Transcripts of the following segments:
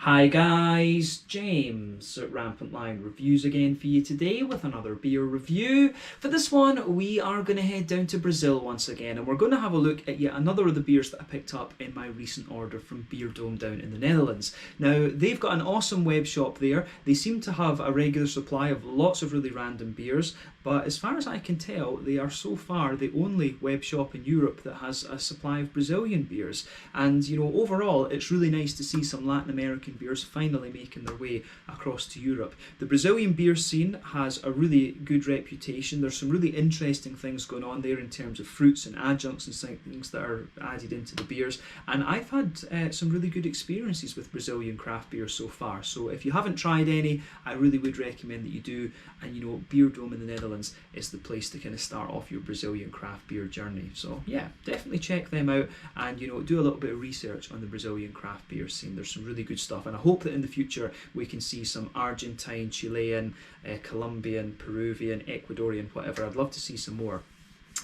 Hi guys, James at Rampant Lion Reviews again for you today with another beer review. For this one, we are going to head down to Brazil once again, and we're going to have a look at yet another of the beers that I picked up in my recent order from Beer Dome down in the Netherlands. Now, they've got an awesome web shop there. They seem to have a regular supply of lots of really random beers, but as far as I can tell, they are so far the only web shop in Europe that has a supply of Brazilian beers. And, you know, overall, it's really nice to see some Latin American beers finally making their way across to Europe. The Brazilian beer scene has a really good reputation. There's some really interesting things going on there in terms of fruits and adjuncts and things that are added into the beers. And I've had some really good experiences with Brazilian craft beers so far. So if you haven't tried any, I really would recommend that you do. And you know, Beer Dome in the Netherlands is the place to kind of start off your Brazilian craft beer journey. So yeah, definitely check them out and, you know, do a little bit of research on the Brazilian craft beer scene. There's some really good stuff, and I hope that in the future we can see some Argentine, Chilean, Colombian, Peruvian, Ecuadorian, whatever. I'd love to see some more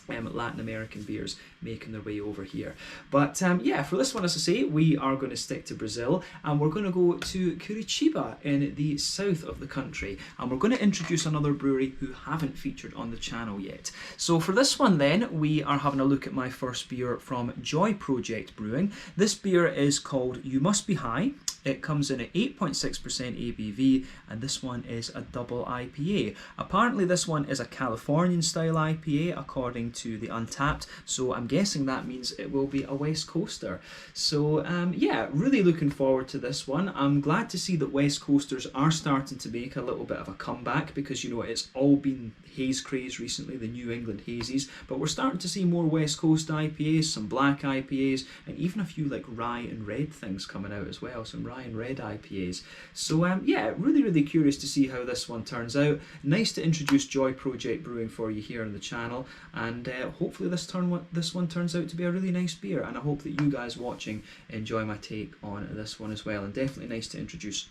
Latin American beers making their way over here. But yeah, for this one, as I say, we are going to stick to Brazil, and we're going to go to Curitiba in the south of the country, and we're going to introduce another brewery who haven't featured on the channel yet. So for this one then, we are having a look at my first beer from Project Brewing. This beer is called You Must Be High. It comes in at 8.6% ABV, and this one is a double IPA. Apparently this one is a Californian style IPA according to the Untappd, so I'm guessing that means it will be a West Coaster. So yeah, really looking forward to this one. I'm glad to see that West Coasters are starting to make a little bit of a comeback, because you know it's all been haze craze recently, the New England hazies, but we're starting to see more West Coast IPAs, some black IPAs, and even a few like rye and red things coming out as well, some rye and red IPAs. So yeah, really curious to see how this one turns out. Nice to introduce Project Brewing for you here on the channel, and hopefully this one turns out to be a really nice beer, and I hope that you guys watching enjoy my take on this one as well, and definitely nice to introduce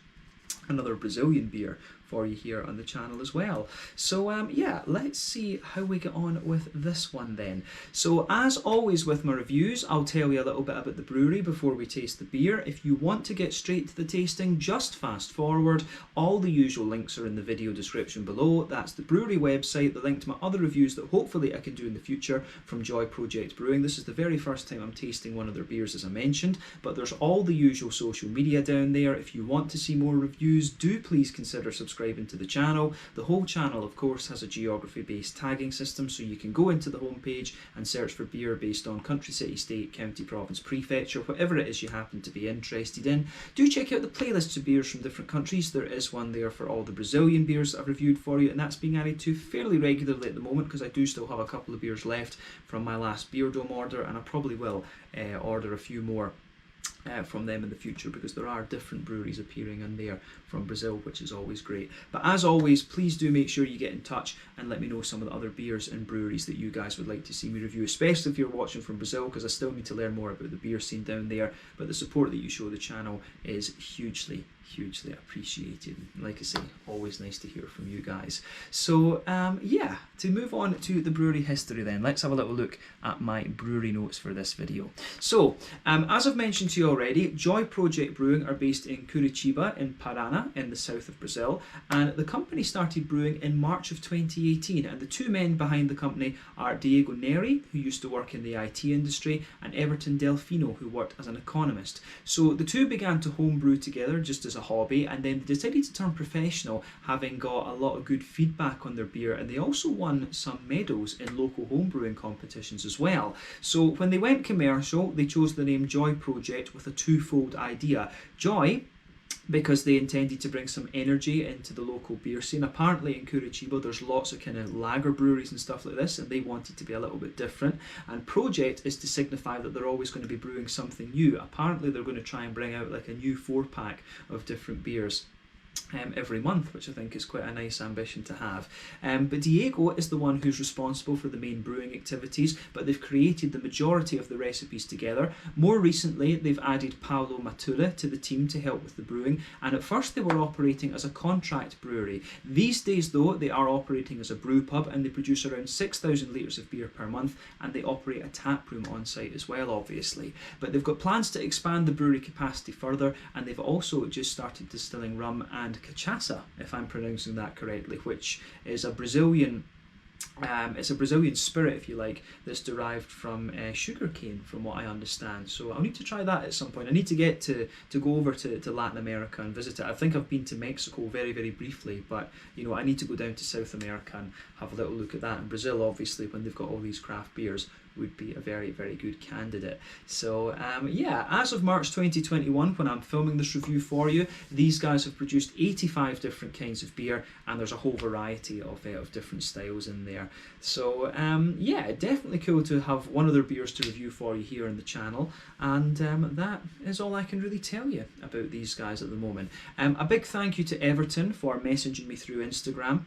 another Brazilian beer for you here on the channel as well. So yeah, let's see how we get on with this one then. So as always with my reviews, I'll tell you a little bit about the brewery before we taste the beer. If you want to get straight to the tasting, just fast forward. All the usual links are in the video description below. That's the brewery website, the link to my other reviews that hopefully I can do in the future from Project Brewing. This is the very first time I'm tasting one of their beers, as I mentioned, but there's all the usual social media down there. If you want to see more reviews, do please consider subscribing to the channel. The whole channel, of course, has a geography-based tagging system, so you can go into the homepage and search for beer based on country, city, state, county, province, prefecture, whatever it is you happen to be interested in. Do check out the playlists of beers from different countries. There is one there for all the Brazilian beers that I've reviewed for you, and that's being added to fairly regularly at the moment, because I do still have a couple of beers left from my last Beer Dome order, and I probably will order a few more from them in the future, because there are different breweries appearing in there from Brazil, which is always great. But as always, please do make sure you get in touch and let me know some of the other beers and breweries that you guys would like to see me review, especially if you're watching from Brazil, because I still need to learn more about the beer scene down there. But the support that you show the channel is hugely appreciated. Like I say, always nice to hear from you guys. So yeah, to move on to the brewery history then, let's have a little look at my brewery notes for this video. So as I've mentioned to you already, Project Brewing are based in Curitiba in Paraná in the south of Brazil, and the company started brewing in March of 2018, and the two men behind the company are Diego Neri, who used to work in the IT industry, and Everton Delfino, who worked as an economist. So the two began to homebrew together just as a hobby, and then decided to turn professional, having got a lot of good feedback on their beer, and they also won some medals in local homebrewing competitions as well. So when they went commercial, they chose the name Joy Project with a twofold idea. Joy, because they intended to bring some energy into the local beer scene. Apparently in Curitiba there's lots of kind of lager breweries and stuff like this, and they wanted to be a little bit different. And project is to signify that they're always going to be brewing something new. Apparently they're going to try and bring out like a new 4-pack of different beers every month, which I think is quite a nice ambition to have. But Diego is the one who's responsible for the main brewing activities, but they've created the majority of the recipes together. More recently, they've added Paolo Matura to the team to help with the brewing, and at first they were operating as a contract brewery. These days, though, they are operating as a brew pub, and they produce around 6,000 litres of beer per month, and they operate a tap room on site as well, obviously. But they've got plans to expand the brewery capacity further, and they've also just started distilling rum and cachaça, if I'm pronouncing that correctly, which is a Brazilian it's a Brazilian spirit, if you like, that's derived from sugarcane, from what I understand. So I'll need to try that at some point. I need to get to go over to Latin America and visit it. I think I've been to Mexico very, very briefly, but you know, I need to go down to South America and have a little look at that. And Brazil, obviously, when they've got all these craft beers, would be a very, very good candidate. So yeah, as of March 2021, when I'm filming this review for you, these guys have produced 85 different kinds of beer, and there's a whole variety of different styles in there. So yeah, definitely cool to have one of their beers to review for you here on the channel, and that is all I can really tell you about these guys at the moment. A big thank you to Everton for messaging me through Instagram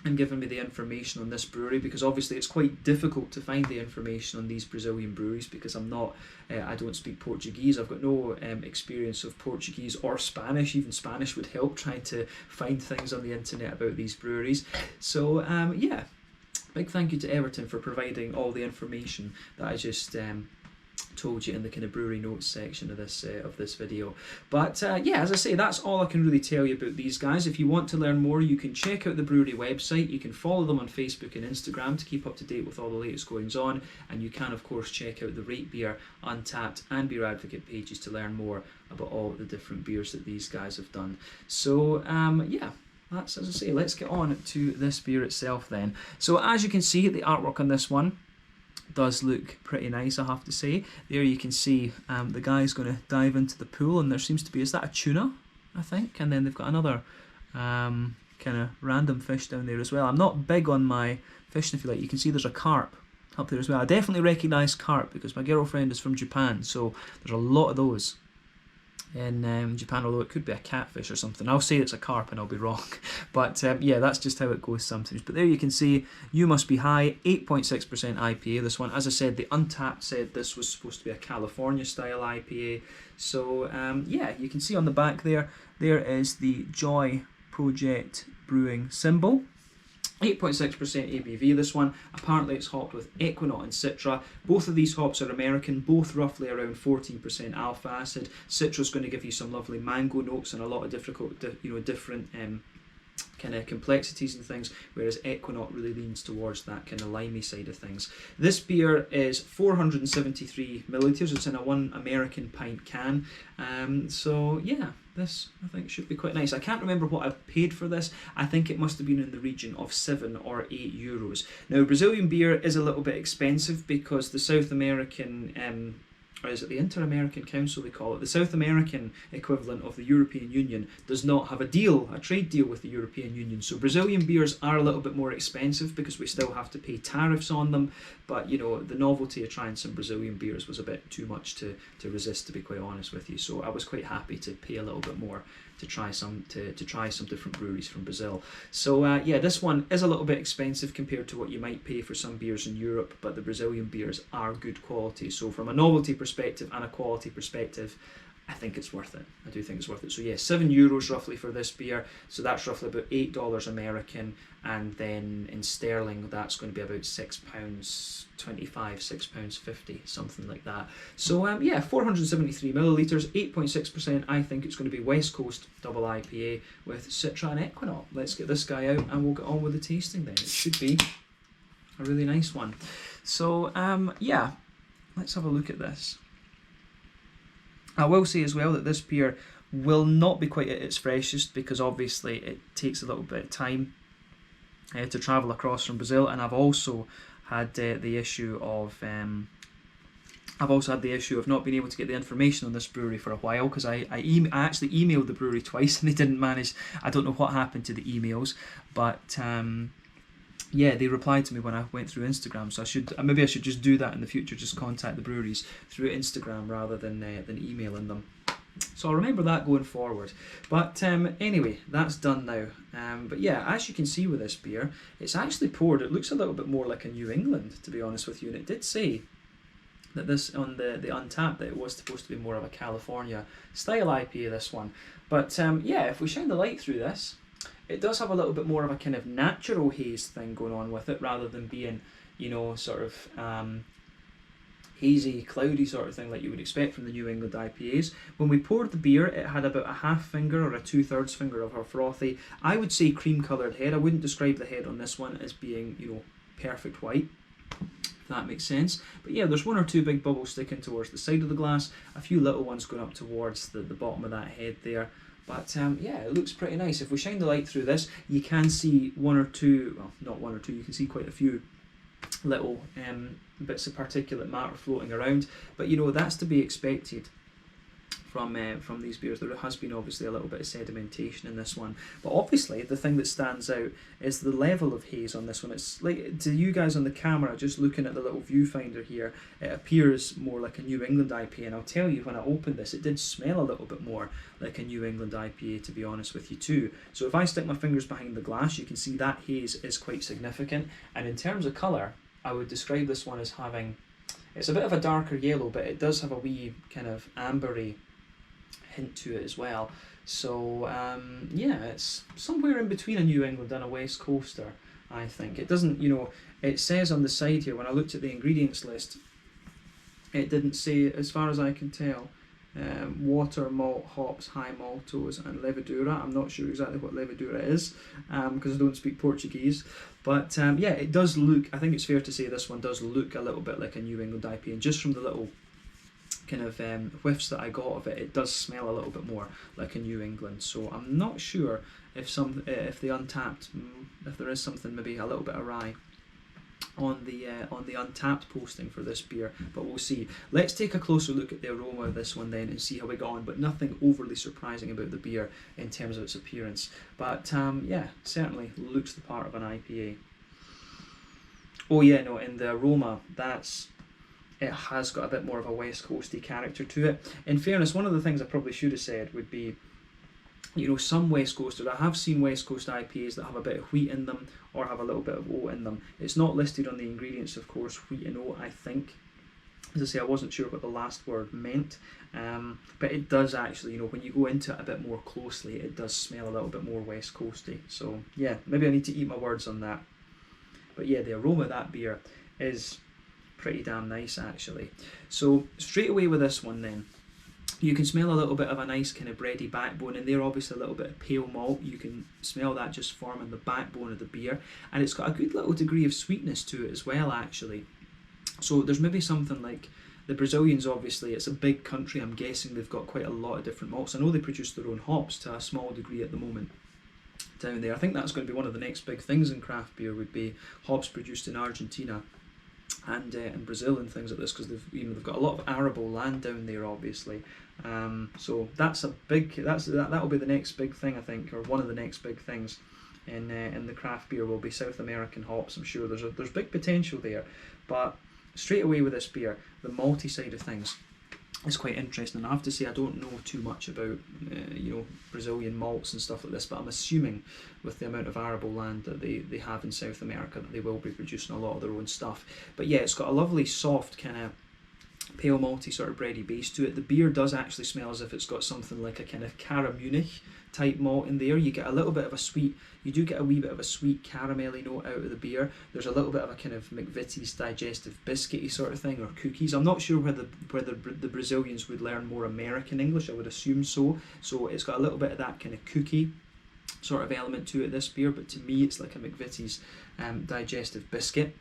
and giving me the information on this brewery, because obviously it's quite difficult to find the information on these Brazilian breweries, because I'm not, I don't speak Portuguese. I've got no experience of Portuguese or Spanish. Even Spanish would help trying to find things on the internet about these breweries. So yeah, big thank you to Everton for providing all the information that I just told you in the kind of brewery notes section of this video. But yeah, as I say, that's all I can really tell you about these guys. If you want to learn more, you can check out the brewery website. You can follow them on Facebook and Instagram to keep up to date with all the latest goings on, and you can of course check out the Rate Beer, Untappd and Beer Advocate pages to learn more about all the different beers that these guys have done. So yeah, that's, as I say, let's get on to this beer itself then. So as you can see, the artwork on this one does look pretty nice, I have to say. There you can see the guy's going to dive into the pool, and there seems to be, is that a tuna, I think? And then they've got another kind of random fish down there as well. I'm not big on my fishing, if you like. You can see there's a carp up there as well. I definitely recognise carp because my girlfriend is from Japan, so there's a lot of those in Japan, although it could be a catfish or something. I'll say it's a carp and I'll be wrong. But yeah, that's just how it goes sometimes. But there you can see, You Must Be High, 8.6% IPA, this one. As I said, the Untappd said this was supposed to be a California style IPA. So yeah, you can see on the back there is the Joy Project Brewing symbol. 8.6% ABV, this one. Apparently it's hopped with Equinox and Citra. Both of these hops are American, both roughly around 14% alpha acid. Citra's going to give you some lovely mango notes and a lot of different kind of complexities and things, whereas Equinox really leans towards that kind of limey side of things. This beer is 473 millilitres. It's in a 1 American pint can. So yeah, this I think should be quite nice. I can't remember what I've paid for this. I think it must have been in the region of 7 or 8 euros. Now, Brazilian beer is a little bit expensive because the South American or is it the Inter-American Council they call it, the South American equivalent of the European Union, does not have a trade deal with the European Union. So Brazilian beers are a little bit more expensive because we still have to pay tariffs on them. But you know, the novelty of trying some Brazilian beers was a bit too much to resist, to be quite honest with you. So I was quite happy to pay a little bit more to try some different breweries from Brazil. So yeah, this one is a little bit expensive compared to what you might pay for some beers in Europe, but the Brazilian beers are good quality. So from a novelty perspective and a quality perspective, I think it's worth it. I do think it's worth it. So yeah, 7 euros roughly for this beer. So that's roughly about $8 American, and then in sterling that's going to be about £6.25, £6.50, something like that. So yeah, 473 millilitres, 8.6%. I think it's going to be West Coast double IPA with Citra and Equinox. Let's get this guy out and we'll get on with the tasting then. It should be a really nice one. So yeah, let's have a look at this. I will say as well that this beer will not be quite at its freshest because obviously it takes a little bit of time to travel across from Brazil, and I've also had the issue of not being able to get the information on this brewery for a while, because I actually emailed the brewery twice and they didn't manage. I don't know what happened to the emails, but yeah, they replied to me when I went through Instagram, so maybe I should just do that in the future, just contact the breweries through Instagram rather than emailing them. So I'll remember that going forward. But anyway, that's done now. But yeah, as you can see with this beer, it's actually poured. It looks a little bit more like a New England, to be honest with you. And it did say that this on the Untappd that it was supposed to be more of a California style IPA, this one. But yeah, if we shine the light through this, it does have a little bit more of a kind of natural haze thing going on with it, rather than being, you know, sort of hazy, cloudy sort of thing like you would expect from the New England IPAs. When we poured the beer, it had about a half finger or a 2/3 finger of our frothy, I would say cream coloured head. I wouldn't describe the head on this one as being, you know, perfect white, if that makes sense. But yeah, there's one or two big bubbles sticking towards the side of the glass, a few little ones going up towards the bottom of that head there. But yeah, it looks pretty nice. If we shine the light through this, you can see one or two, well, not one or two, you can see quite a few little bits of particulate matter floating around. But you know, that's to be expected from these beers. There has been obviously a little bit of sedimentation in this one, but obviously the thing that stands out is the level of haze on this one. It's like, to you guys on the camera, just looking at the little viewfinder here, it appears more like a New England IPA, and I'll tell you, when I opened this, it did smell a little bit more like a New England IPA, to be honest with you too. So if I stick my fingers behind the glass, you can see that haze is quite significant. And in terms of colour, I would describe this one as having, it's a bit of a darker yellow, but it does have a wee kind of ambery hint to it as well. So yeah, it's somewhere in between a New England and a West Coaster, I think. It doesn't, you know, it says on the side here, when I looked at the ingredients list, it didn't say, as far as I can tell, water, malt, hops, high maltose and levedura. I'm not sure exactly what levedura is, because I don't speak Portuguese. But yeah, it does look, I think it's fair to say this one does look a little bit like a New England IPA, and just from the little kind of whiffs that I got of it, it does smell a little bit more like a New England. So I'm not sure if the Untappd, if there is something maybe a little bit awry on the Untappd posting for this beer, but we'll see. Let's take a closer look at the aroma of this one then and see how we got on, but nothing overly surprising about the beer in terms of its appearance. But yeah, certainly looks the part of an IPA. Oh yeah, no, in the aroma, it has got a bit more of a West Coasty character to it. In fairness, one of the things I probably should have said would be, you know, some West Coasters, I have seen West Coast IPAs that have a bit of wheat in them or have a little bit of oat in them. It's not listed on the ingredients, of course, wheat and oat, I think. As I say, I wasn't sure what the last word meant, but it does actually, you know, when you go into it a bit more closely, it does smell a little bit more West Coasty. So yeah, maybe I need to eat my words on that. But yeah, the aroma of that beer is pretty damn nice actually. So straight away with this one then, you can smell a little bit of a nice kind of bready backbone in there, obviously a little bit of pale malt, you can smell that just forming the backbone of the beer, and it's got a good little degree of sweetness to it as well actually. So there's maybe something like, the Brazilians obviously, it's a big country, I'm guessing they've got quite a lot of different malts. I know they produce their own hops to a small degree at the moment down there. I think that's going to be one of the next big things in craft beer, would be hops produced in Argentina and in Brazil and things like this, because they've got a lot of arable land down there obviously. So that's a big, that'll be the next big thing I think, or one of the next big things in the craft beer will be South American hops. I'm sure there's big potential there. But straight away with this beer, the malty side of things is quite interesting, and I have to say I don't know too much about you know, Brazilian malts and stuff like this, but I'm assuming with the amount of arable land that they have in South America that they will be producing a lot of their own stuff. But yeah, it's got a lovely soft kind of pale malty sort of bready base to it. The beer does actually smell as if it's got something like a kind of Cara Munich type malt in there. You get a little bit of a sweet, you do get a wee bit of a sweet caramelly note out of the beer. There's a little bit of a kind of McVitie's digestive biscuity sort of thing, or cookies. I'm not sure whether the Brazilians would learn more American English, I would assume so. So it's got a little bit of that kind of cookie sort of element to it, this beer, but to me it's like a McVitie's digestive biscuit.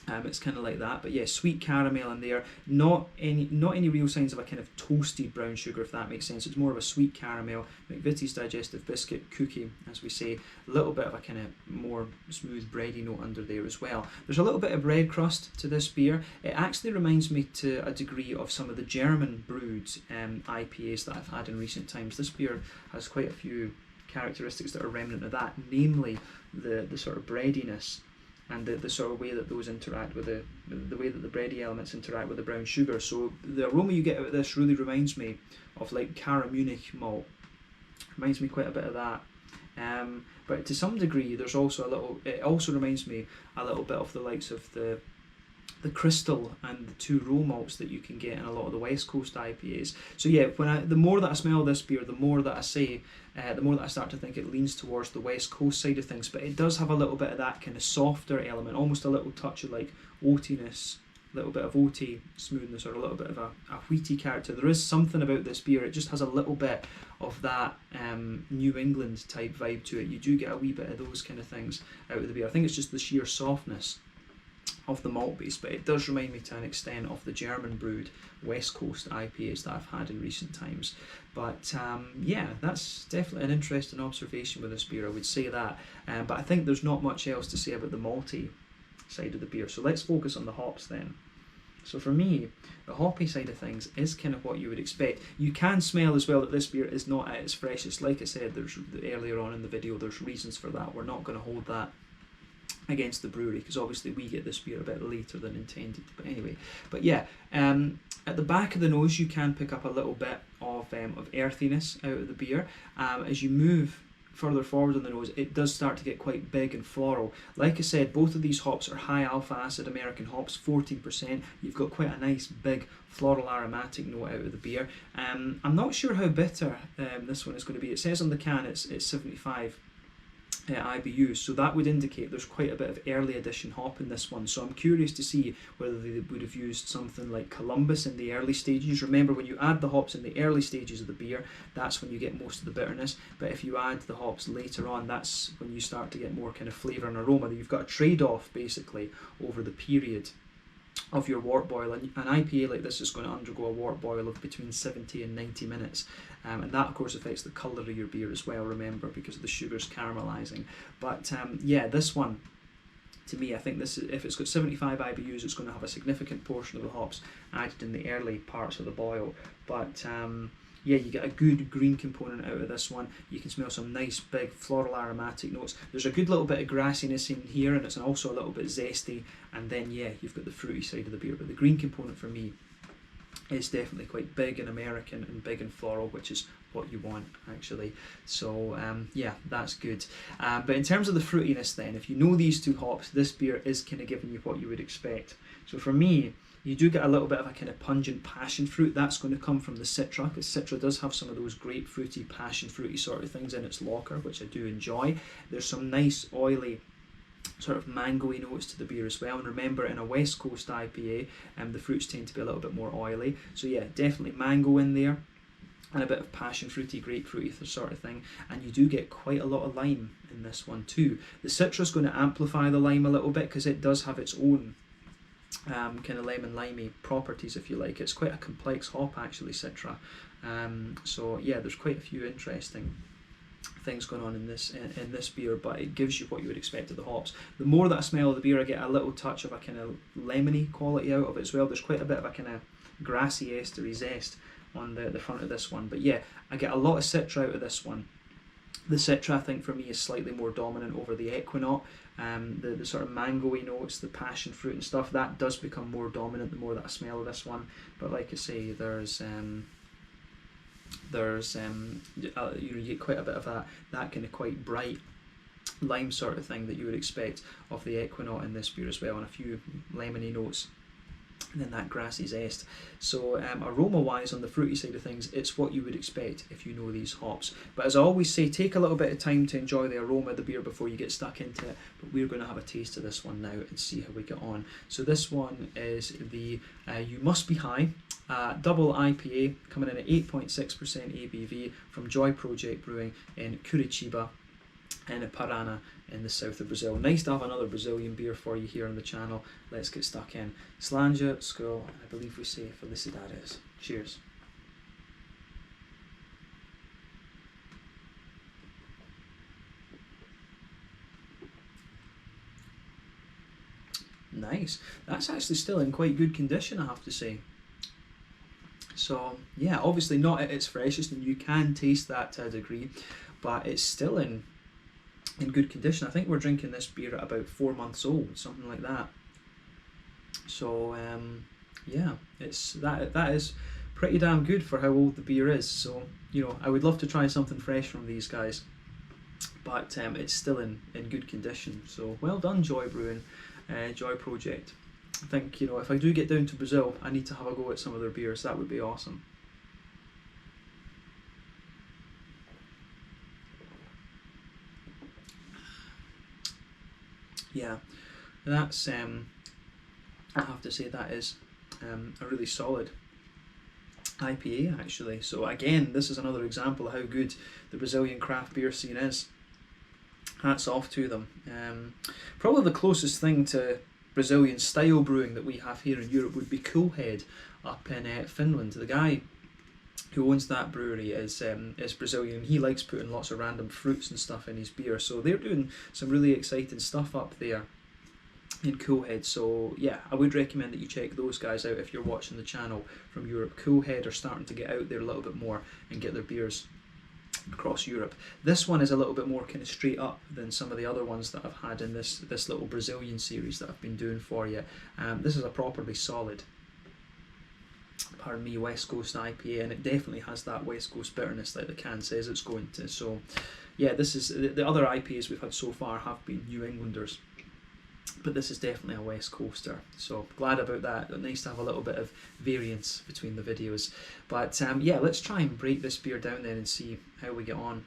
It's kind of like that, but yeah, sweet caramel in there. Not any real signs of a kind of toasted brown sugar, if that makes sense. It's more of a sweet caramel, McVitie's digestive biscuit, cookie, as we say. A little bit of a kind of more smooth bready note under there as well. There's a little bit of bread crust to this beer. It actually reminds me to a degree of some of the German brewed IPAs that I've had in recent times. This beer has quite a few characteristics that are remnant of that, namely the sort of breadiness and the sort of way that those interact with the way that the bready elements interact with the brown sugar. So the aroma you get out of this really reminds me of like Cara Munich malt. Reminds me quite a bit of that. But to some degree, there's also a little. It also reminds me a little bit of the likes of the crystal and the two row malts that you can get in a lot of the West Coast IPAs. So yeah, the more that I smell this beer, the more that I say, the more that I start to think it leans towards the West Coast side of things. But it does have a little bit of that kind of softer element, almost a little touch of like oatiness, a little bit of oaty smoothness, or a little bit of a wheaty character. There is something about this beer. It just has a little bit of that New England type vibe to it. You do get a wee bit of those kind of things out of the beer. I think it's just the sheer softness of the malt base, but it does remind me to an extent of the German brewed West Coast IPAs that I've had in recent times. But yeah, that's definitely an interesting observation with this beer, I would say that. But I think there's not much else to say about the malty side of the beer, so let's focus on the hops then. So for me, the hoppy side of things is kind of what you would expect. You can smell as well that this beer is not at its freshest. Like I said, there's earlier on in the video, there's reasons for that. We're not going to hold that against the brewery, because obviously we get this beer a bit later than intended. But anyway, but yeah, at the back of the nose you can pick up a little bit of earthiness out of the beer. As you move further forward on the nose, it does start to get quite big and floral. Like I said, both of these hops are high alpha acid American hops, 14%. You've got quite a nice big floral aromatic note out of the beer. I'm not sure how bitter this one is going to be. It says on the can it's 75 IBUs, so that would indicate there's quite a bit of early edition hop in this one. So I'm curious to see whether they would have used something like Columbus in the early stages. Remember, when you add the hops in the early stages of the beer, that's when you get most of the bitterness. But if you add the hops later on, that's when you start to get more kind of flavour and aroma. You've got a trade-off basically over the period of your wort boil, and an IPA like this is going to undergo a wort boil of between 70 and 90 minutes, and that of course affects the colour of your beer as well, remember, because the sugar's caramelising. But yeah, this one, to me, I think this, if it's got 75 IBUs, it's going to have a significant portion of the hops added in the early parts of the boil. But yeah, you get a good green component out of this one. You can smell some nice big floral aromatic notes. There's a good little bit of grassiness in here, and it's also a little bit zesty. And then yeah, you've got the fruity side of the beer. But the green component for me is definitely quite big and American and big and floral, which is what you want actually. So yeah, that's good. But in terms of the fruitiness then, if you know these two hops, this beer is kind of giving you what you would expect. So for me, you do get a little bit of a kind of pungent passion fruit. That's going to come from the Citra, because Citra does have some of those grapefruity, passion fruity sort of things in its locker, which I do enjoy. There's some nice oily sort of mangoey notes to the beer as well. And remember, in a West Coast IPA, the fruits tend to be a little bit more oily. So yeah, definitely mango in there, and a bit of passion fruity, grapefruity sort of thing. And you do get quite a lot of lime in this one too. The Citra is going to amplify the lime a little bit, because it does have its own kind of lemon limey properties, if you like. It's quite a complex hop actually, Citra. So yeah, there's quite a few interesting things going on in this beer, but it gives you what you would expect of the hops. The more that I smell of the beer, I get a little touch of a kind of lemony quality out of it as well. There's quite a bit of a kind of grassy estery zest on the front of this one. But yeah, I get a lot of Citra out of this one. The Citra, I think, for me is slightly more dominant over the Equinaut. The sort of mangoey notes, the passion fruit and stuff, that does become more dominant the more that I smell of this one. But like I say, there's you get quite a bit of that kind of quite bright lime sort of thing that you would expect of the Equinaut in this beer as well, and a few lemony notes, and then that grassy zest. So aroma wise, on the fruity side of things, it's what you would expect if you know these hops. But as I always say, take a little bit of time to enjoy the aroma of the beer before you get stuck into it. But we're going to have a taste of this one now and see how we get on. So this one is the You Must Be High double IPA, coming in at 8.6% ABV from Project Brewing in Curitiba in Paraná in the south of Brazil. Nice to have another Brazilian beer for you here on the channel. Let's get stuck in. Slanja, Skol, and I believe we say Felicidades. Cheers. Nice. That's actually still in quite good condition, I have to say. So yeah, obviously not at its freshest, and you can taste that to a degree, but it's still in in good condition. I think we're drinking this beer at about 4 months old, something like that. So yeah, that is pretty damn good for how old the beer is. So I would love to try something fresh from these guys, but it's still in good condition. So well done, Joy Brewing, Joy Project. I think if I do get down to Brazil, I need to have a go at some of their beers. That would be awesome. Yeah, that's I have to say that is a really solid IPA actually. So again, this is another example of how good the Brazilian craft beer scene is. Hats off to them. Probably the closest thing to Brazilian style brewing that we have here in Europe would be Coolhead up in Finland. The guy who owns that brewery is Brazilian. He likes putting lots of random fruits and stuff in his beer, so they're doing some really exciting stuff up there in Coolhead. So yeah, I would recommend that you check those guys out if you're watching the channel from Europe. Coolhead are starting to get out there a little bit more and get their beers across Europe. This one is a little bit more kind of straight up than some of the other ones that I've had in this little Brazilian series that I've been doing for you. This is a properly solid, pardon me, West Coast IPA, and it definitely has that West Coast bitterness like the can says it's going to. So yeah, this is the other IPAs we've had so far have been New Englanders, but this is definitely a West Coaster, so glad about that. Nice to have a little bit of variance between the videos. But yeah, let's try and break this beer down then and see how we get on.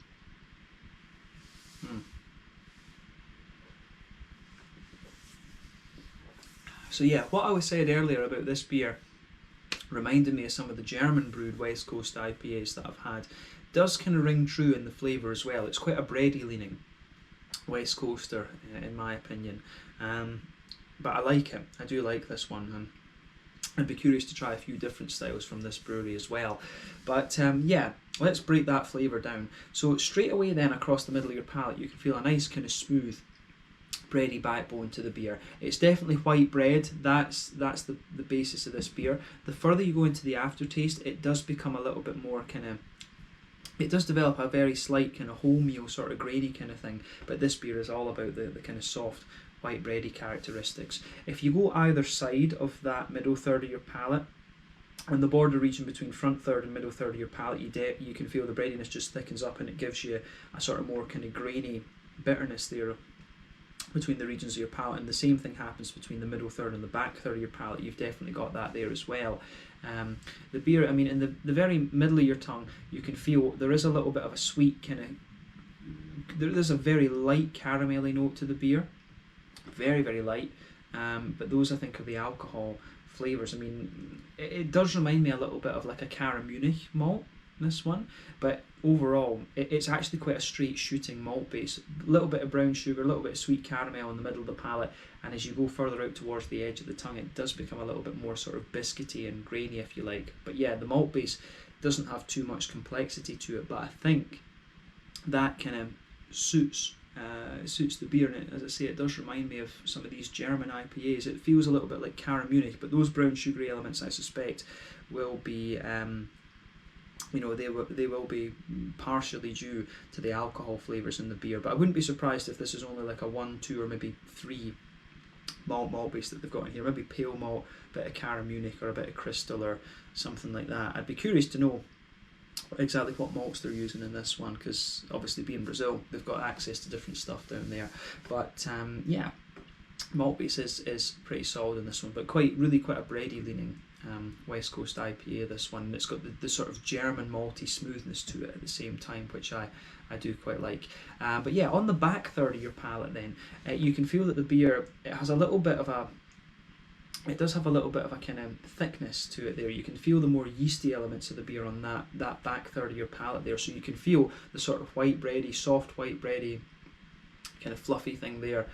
So yeah, what I was said earlier about this beer reminded me of some of the German brewed West Coast IPAs that I've had. Does kind of ring true in the flavour as well. It's quite a bready leaning West Coaster in my opinion, but I like it. I do like this one, and I'd be curious to try a few different styles from this brewery as well. But yeah, let's break that flavour down. So straight away then, across the middle of your palate, you can feel a nice kind of smooth bready backbone to the beer. It's definitely white bread. That's the basis of this beer. The further you go into the aftertaste, it does become a little bit more kind of, it does develop a very slight kind of wholemeal sort of grainy kind of thing, but this beer is all about the kind of soft white bready characteristics. If you go either side of that middle third of your palate, on the border region between front third and middle third of your palate, you can feel the breadiness just thickens up, and it gives you a sort of more kind of grainy bitterness there between the regions of your palate, and the same thing happens between the middle third and the back third of your palate. You've definitely got that there as well. The beer, I mean, in the very middle of your tongue, you can feel there is a little bit of a sweet kind of, there's a very light caramelly note to the beer, very, very light, but those I think are the alcohol flavours. I mean, it does remind me a little bit of like a Cara Munich malt, this one, but overall it's actually quite a straight shooting malt base. A little bit of brown sugar, a little bit of sweet caramel in the middle of the palate, and as you go further out towards the edge of the tongue, it does become a little bit more sort of biscuity and grainy, if you like. But yeah, the malt base doesn't have too much complexity to it, but I think that kind of suits the beer, and as I say, it does remind me of some of these German IPAs. It feels a little bit like Cara Munich, but those brown sugary elements, I suspect, will be they will be partially due to the alcohol flavours in the beer. But I wouldn't be surprised if this is only like a 1, 2 or maybe 3 malt base that they've got in here. Maybe pale malt, a bit of Cara Munich or a bit of Crystal or something like that. I'd be curious to know exactly what malts they're using in this one, because obviously being Brazil, they've got access to different stuff down there. But yeah, malt base is pretty solid in this one, but really quite a bready leaning West Coast IPA, this one. It's got the sort of German malty smoothness to it at the same time, which I do quite like. But yeah, on the back third of your palate then, you can feel that the beer, it has a little bit of a, it does have a little bit of a kind of thickness to it there. You can feel the more yeasty elements of the beer on that back third of your palate there, so you can feel the sort of white bready, soft white bready kind of fluffy thing there,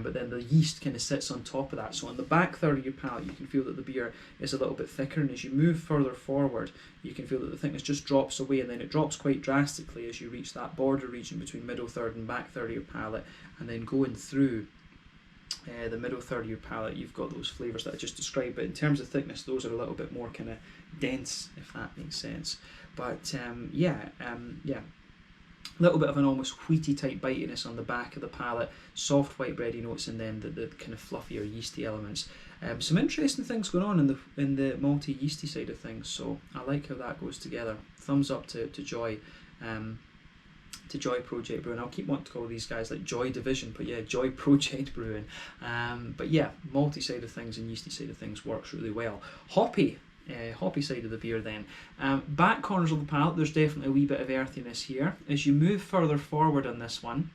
but then the yeast kind of sits on top of that. So on the back third of your palate, you can feel that the beer is a little bit thicker, and as you move further forward, you can feel that the thickness just drops away, and then it drops quite drastically as you reach that border region between middle third and back third of your palate, and then going through the middle third of your palate, you've got those flavours that I just described, but in terms of thickness, those are a little bit more kind of dense, if that makes sense. But yeah, A little bit of an almost wheaty type bitiness on the back of the palate, soft white bready notes, and then the kind of fluffier yeasty elements. Some interesting things going on in the malty yeasty side of things, so I like how that goes together. Thumbs up to Joy. To Joy Project Brewing. I'll keep wanting to call these guys like Joy Division, but yeah, Joy Project Brewing. But yeah, malty side of things and yeasty side of things works really well. Hoppy side of the beer then. Back corners of the palate, there's definitely a wee bit of earthiness here. As you move further forward on this one,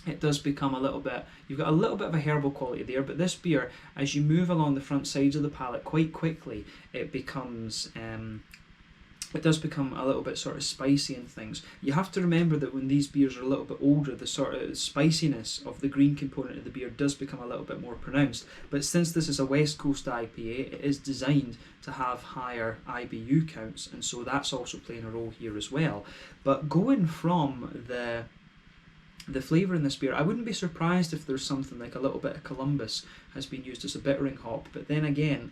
it does become a little bit, you've got a little bit of a herbal quality there, but this beer, as you move along the front sides of the palate quite quickly, it becomes it does become a little bit sort of spicy and things. You have to remember that when these beers are a little bit older, the sort of spiciness of the green component of the beer does become a little bit more pronounced. But since this is a West Coast IPA, it is designed to have higher IBU counts, and so that's also playing a role here as well. But going from the flavour in this beer, I wouldn't be surprised if there's something like a little bit of Columbus has been used as a bittering hop, but then again,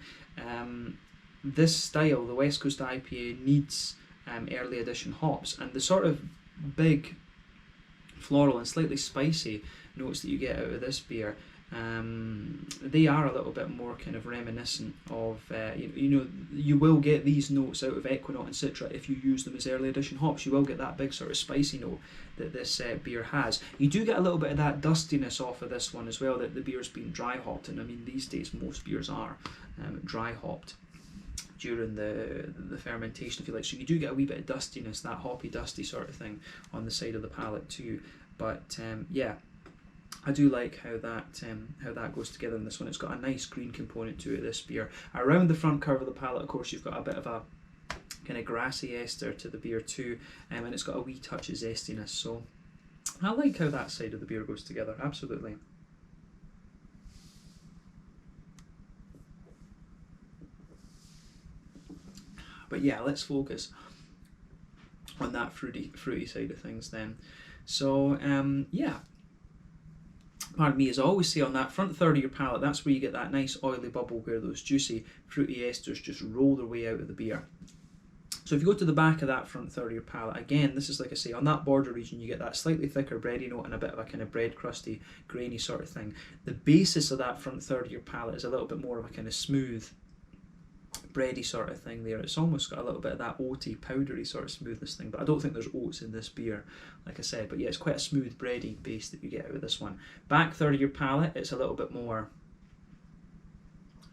this style, the West Coast IPA, needs early edition hops, and the sort of big floral and slightly spicy notes that you get out of this beer, they are a little bit more kind of reminiscent of, you will get these notes out of Equinox and Citra if you use them as early edition hops. You will get that big sort of spicy note that this beer has. You do get a little bit of that dustiness off of this one as well, that the beer's been dry hopped, and I mean these days most beers are dry hopped during the fermentation, if you like, so you do get a wee bit of dustiness, that hoppy dusty sort of thing on the side of the palate too. But yeah, I do like how that goes together in this one. It's got a nice green component to it, this beer. Around the front curve of the palate, of course, you've got a bit of a kind of grassy ester to the beer too, and it's got a wee touch of zestiness, so I like how that side of the beer goes together, absolutely. But yeah, let's focus on that fruity side of things then. So yeah, pardon me, as I always say, on that front third of your palate, that's where you get that nice oily bubble where those juicy fruity esters just roll their way out of the beer. So if you go to the back of that front third of your palate, again, this is like I say, on that border region, you get that slightly thicker bready note and a bit of a kind of bread crusty, grainy sort of thing. The basis of that front third of your palate is a little bit more of a kind of smooth, bready sort of thing there. It's almost got a little bit of that oaty, powdery sort of smoothness thing, but I don't think there's oats in this beer, like I said. But yeah, it's quite a smooth, bready base that you get out of this one. Back third of your palate, it's a little bit more,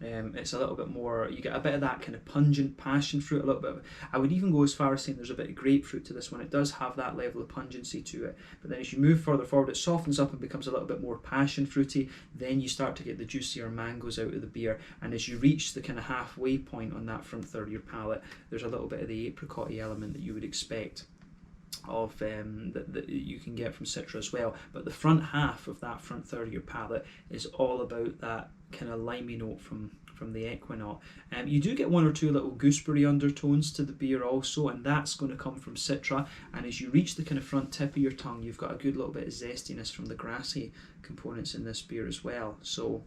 you get a bit of that kind of pungent passion fruit, a little bit of, I would even go as far as saying there's a bit of grapefruit to this one. It does have that level of pungency to it, but then as you move further forward, it softens up and becomes a little bit more passion fruity. Then you start to get the juicier mangoes out of the beer, and as you reach the kind of halfway point on that front third of your palate, there's a little bit of the apricot-y element that you would expect of that you can get from Citra as well. But the front half of that front third of your palate is all about that kind of limey note from the Equinox. You do get one or two little gooseberry undertones to the beer also, and that's going to come from Citra. And as you reach the kind of front tip of your tongue, you've got a good little bit of zestiness from the grassy components in this beer as well. So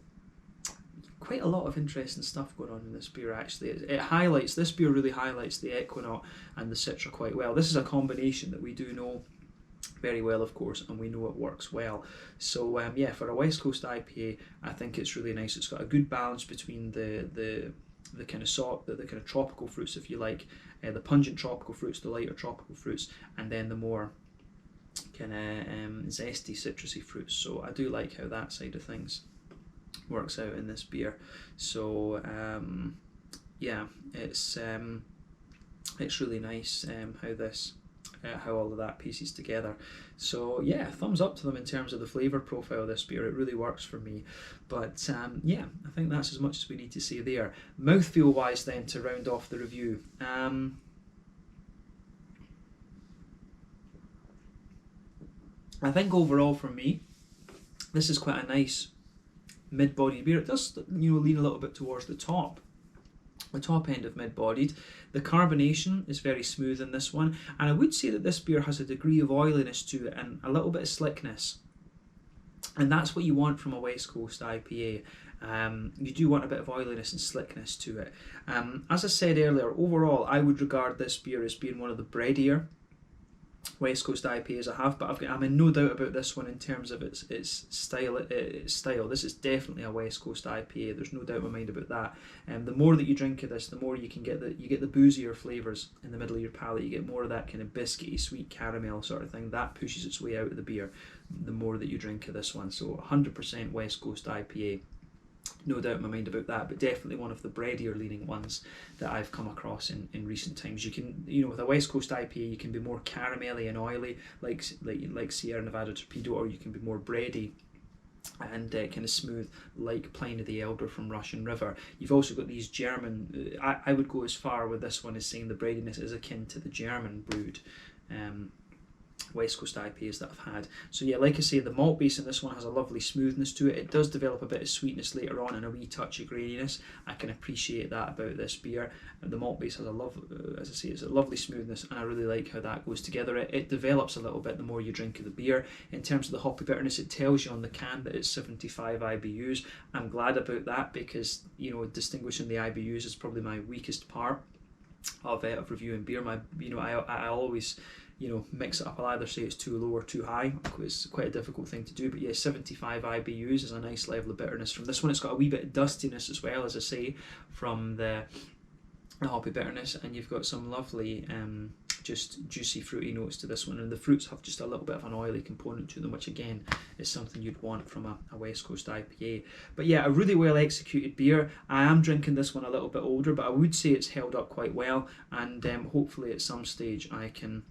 quite a lot of interesting stuff going on in this beer actually. This beer really highlights the Equinox and the Citra quite well. This is a combination that we do know very well, of course, and we know it works well. So yeah, for a West Coast IPA, I think it's really nice. It's got a good balance between the kind of the kind of tropical fruits, if you like, the pungent tropical fruits, the lighter tropical fruits, and then the more kind of zesty citrusy fruits. So I do like how that side of things works out in this beer. So yeah, it's really nice how all of that pieces together. So yeah, thumbs up to them in terms of the flavour profile of this beer. It really works for me. But yeah, I think that's as much as we need to say there. Mouthfeel wise then, to round off the review, I think overall for me, this is quite a nice mid-bodied beer. It does, lean a little bit towards the top end of mid-bodied. The carbonation is very smooth in this one, and I would say that this beer has a degree of oiliness to it and a little bit of slickness, and that's what you want from a West Coast IPA. You do want a bit of oiliness and slickness to it. As I said earlier, overall I would regard this beer as being one of the breadier West Coast IPAs I have, but I'm in no doubt about this one in terms of its style. This is definitely a West Coast IPA. There's no doubt in my mind about that. And the more that you drink of this, the more you can get the boozier flavours in the middle of your palate. You get more of that kind of biscuity, sweet caramel sort of thing. That pushes its way out of the beer the more that you drink of this one. So 100% West Coast IPA. No doubt in my mind about that, but definitely one of the breadier leaning ones that I've come across in recent times. You can, with a West Coast IPA, you can be more caramelly and oily, like Sierra Nevada Torpedo, or you can be more bready and kind of smooth, like Pliny the Elder from Russian River. You've also got these German. I would go as far with this one as saying the breadiness is akin to the German brewed West Coast IPAs that I've had. So yeah, like I say, the malt base in this one has a lovely smoothness to it. It does develop a bit of sweetness later on and a wee touch of graininess. I can appreciate that about this beer. And the malt base has as I say, it's a lovely smoothness, and I really like how that goes together. It develops a little bit the more you drink of the beer. In terms of the hoppy bitterness, it tells you on the can that it's 75 IBUs. I'm glad about that because, distinguishing the IBUs is probably my weakest part of reviewing beer. I always mix it up. I'll either say it's too low or too high. It's quite a difficult thing to do, but yeah, 75 IBUs is a nice level of bitterness from this one. It's got a wee bit of dustiness as well, as I say, from the hoppy bitterness, and you've got some lovely just juicy fruity notes to this one, and the fruits have just a little bit of an oily component to them, which again is something you'd want from a West Coast IPA. But yeah, a really well executed beer. I am drinking this one a little bit older, but I would say it's held up quite well, and hopefully at some stage I can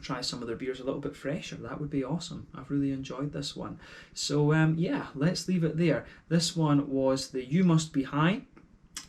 try some of their beers a little bit fresher. That would be awesome. I've really enjoyed this one. So yeah, let's leave it there. This one was the You Must Be High,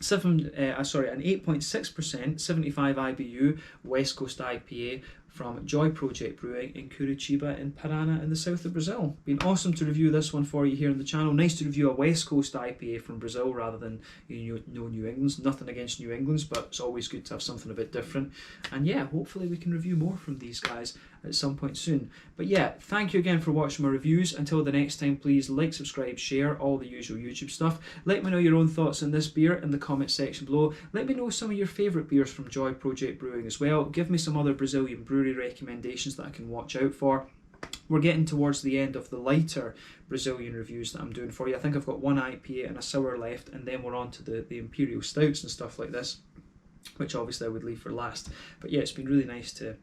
an 8.6%, 75 IBU West Coast IPA from Project Brewing in Curitiba in Paraná in the south of Brazil. Been awesome to review this one for you here on the channel. Nice to review a West Coast IPA from Brazil rather than New England's. Nothing against New England's, but it's always good to have something a bit different. And yeah, hopefully we can review more from these guys at some point soon. But yeah, thank you again for watching my reviews. Until the next time, please like, subscribe, share, all the usual YouTube stuff. Let me know your own thoughts on this beer in the comment section below. Let me know some of your favourite beers from Project Brewing as well. Give me some other Brazilian brewery recommendations that I can watch out for. We're getting towards the end of the lighter Brazilian reviews that I'm doing for you. I think I've got one IPA and a sour left, and then we're on to the Imperial Stouts and stuff like this, which obviously I would leave for last. But yeah, it's been really nice to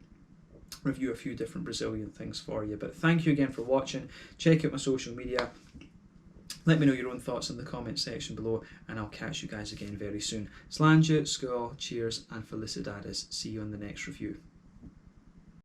review a few different Brazilian things for you. But thank you again for watching. Check out my social media. Let me know your own thoughts in the comment section below, and I'll catch you guys again very soon. Slàinte, skål, cheers, and felicidades. See you on the next review.